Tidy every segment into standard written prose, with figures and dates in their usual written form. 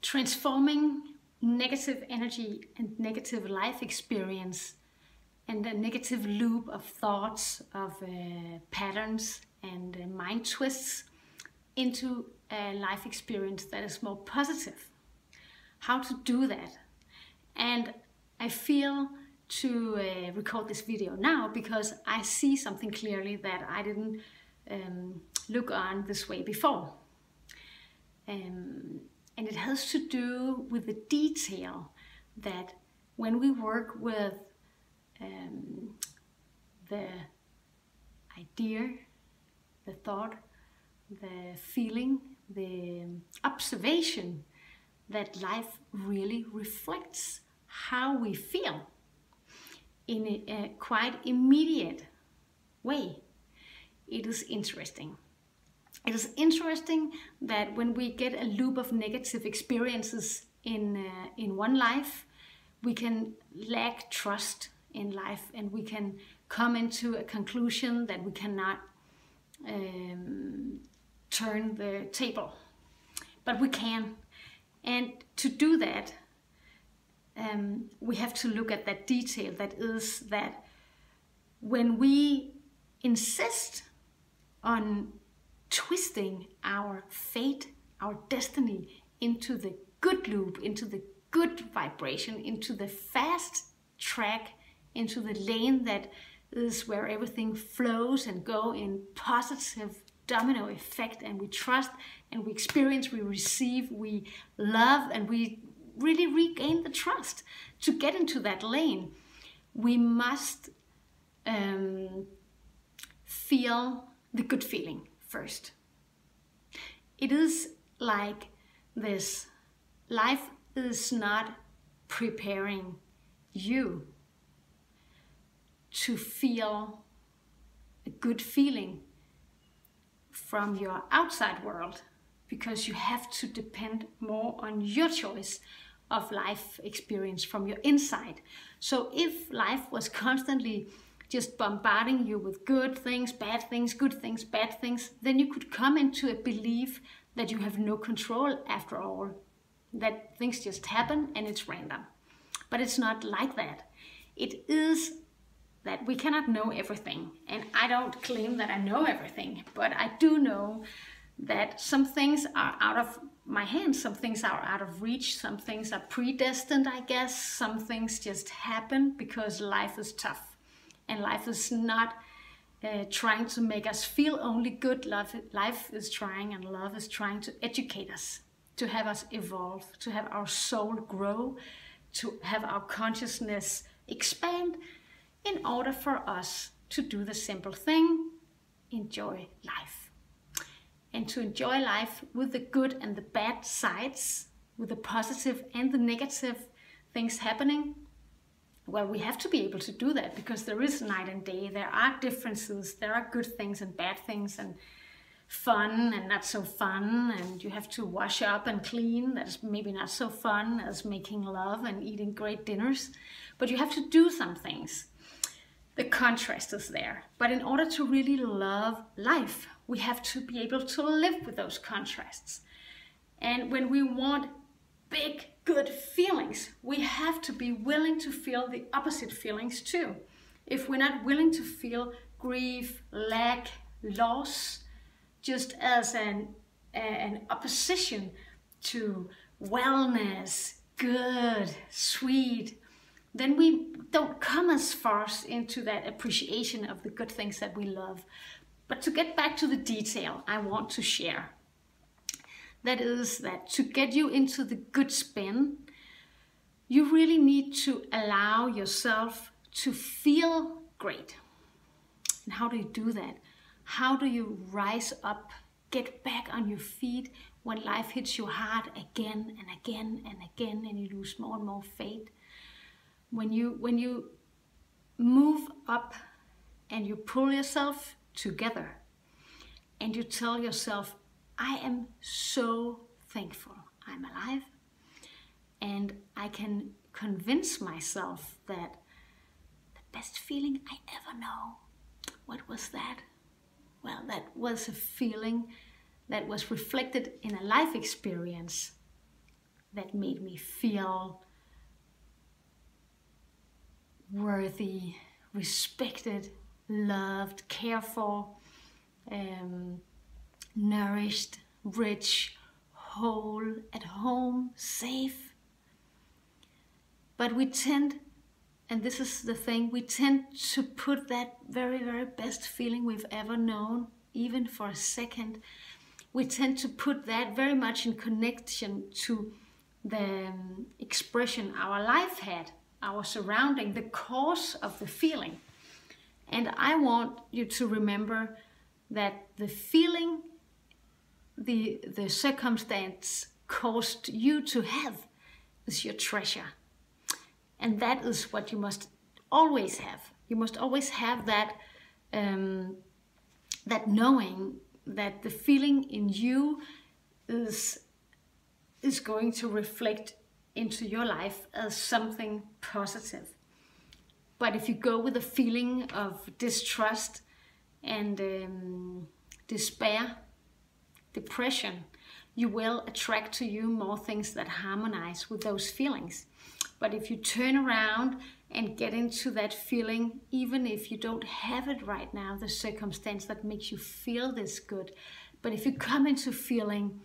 Transforming negative energy and negative life experience and a negative loop of thoughts, of patterns and mind twists into a life experience that is more positive. How to do that. And I feel to record this video now because I see something clearly that I didn't look on this way before. And it has to do with the detail that when we work with the idea, the thought, the feeling, the observation that life really reflects how we feel in a quite immediate way. It is interesting. It is interesting that when we get a loop of negative experiences in one life, we can lack trust in life and we can come into a conclusion that we cannot turn the table. But we can. And to do that, we have to look at that detail, that is that when we insist on twisting our fate, our destiny into the good loop, into the good vibration, into the fast track, into the lane that is where everything flows and go in positive domino effect, and we trust and we experience, we receive, we love, and we really regain the trust. To get into that lane, we must feel the good feeling first. It is like this. Life is not preparing you to feel a good feeling from your outside world, because you have to depend more on your choice of life experience from your inside. So if life was constantly just bombarding you with good things, bad things, good things, bad things, then you could come into a belief that you have no control after all, that things just happen and it's random. But it's not like that. It is that we cannot know everything. And I don't claim that I know everything, but I do know that some things are out of my hands, some things are out of reach, some things are predestined, I guess. Some things just happen because life is tough. And life is not trying to make us feel only good. Life is trying, and love is trying to educate us, to have us evolve, to have our soul grow, to have our consciousness expand, in order for us to do the simple thing, enjoy life. And to enjoy life with the good and the bad sides, with the positive and the negative things happening, well, we have to be able to do that, because there is night and day. There are differences. There are good things and bad things, and fun and not so fun. And you have to wash up and clean. That's maybe not so fun as making love and eating great dinners. But you have to do some things. The contrast is there. But in order to really love life, we have to be able to live with those contrasts. And when we want big, good feelings, we have to be willing to feel the opposite feelings too. If we're not willing to feel grief, lack, loss, just as an opposition to wellness, good, sweet, then we don't come as far into that appreciation of the good things that we love. But to get back to the detail I want to share, that is that to get you into the good spin, you really need to allow yourself to feel great. And how do you do that? How do you rise up, get back on your feet when life hits you hard again and again and again, and you lose more and more faith? When you move up and you pull yourself together and you tell yourself, I am so thankful I'm alive, and I can convince myself that the best feeling I ever know, what was that? Well, that was a feeling that was reflected in a life experience that made me feel worthy, respected, loved, cared for, nourished, rich, whole, at home, safe. But we tend, and this is the thing, we tend to put that very, very best feeling we've ever known, even for a second, we tend to put that very much in connection to the expression our life had, our surrounding, the cause of the feeling. And I want you to remember that the feeling, the circumstance caused you to have is your treasure. And that is what you must always have. You must always have that, that knowing that the feeling in you is going to reflect into your life as something positive. But if you go with a feeling of distrust and despair, depression, you will attract to you more things that harmonize with those feelings. But if you turn around and get into that feeling, even if you don't have it right now, the circumstance that makes you feel this good, but if you come into feeling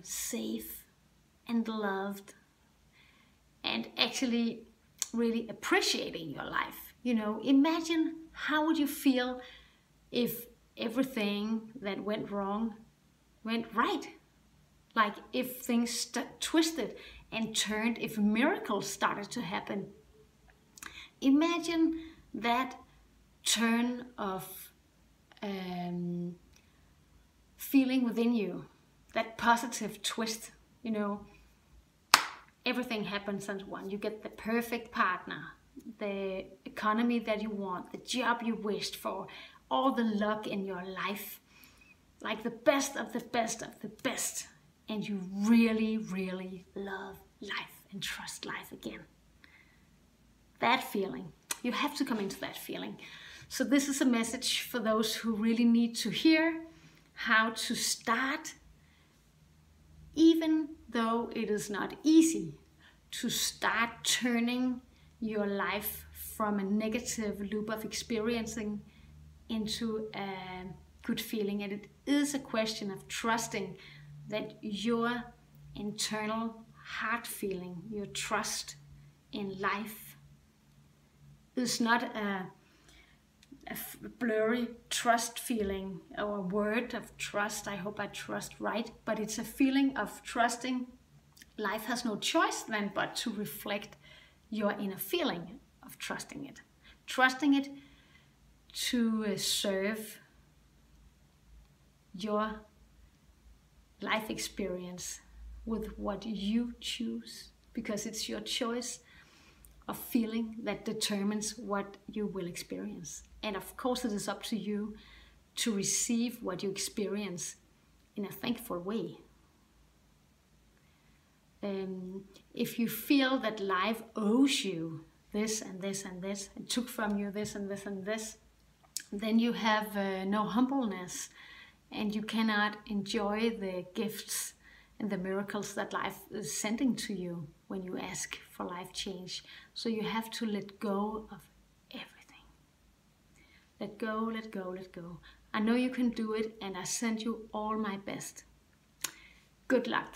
safe and loved and actually really appreciating your life, you know, imagine how would you feel if everything that went wrong went right? Like if things twisted and turned, if miracles started to happen. Imagine that turn of feeling within you, that positive twist, you know, everything happens as one. You get the perfect partner, the economy that you want, the job you wished for, all the luck in your life, like the best of the best of the best. And you really, really love life and trust life again. That feeling, you have to come into that feeling. So this is a message for those who really need to hear how to start, even though it is not easy, to start turning your life from a negative loop of experiencing into a good feeling. And it is a question of trusting that your internal heart feeling, your trust in life, is not a blurry trust feeling or a word of trust. I hope I trust right, but it's a feeling of trusting. Life has no choice then but to reflect your inner feeling of trusting it. Trusting it to serve your life experience with what you choose, because it's your choice of feeling that determines what you will experience. And of course it is up to you to receive what you experience in a thankful way. If you feel that life owes you this and this and this, and took from you this and this and this, then you have no humbleness, and you cannot enjoy the gifts and the miracles that life is sending to you when you ask for life change. So you have to let go of everything. Let go, let go, let go. I know you can do it, and I send you all my best. Good luck.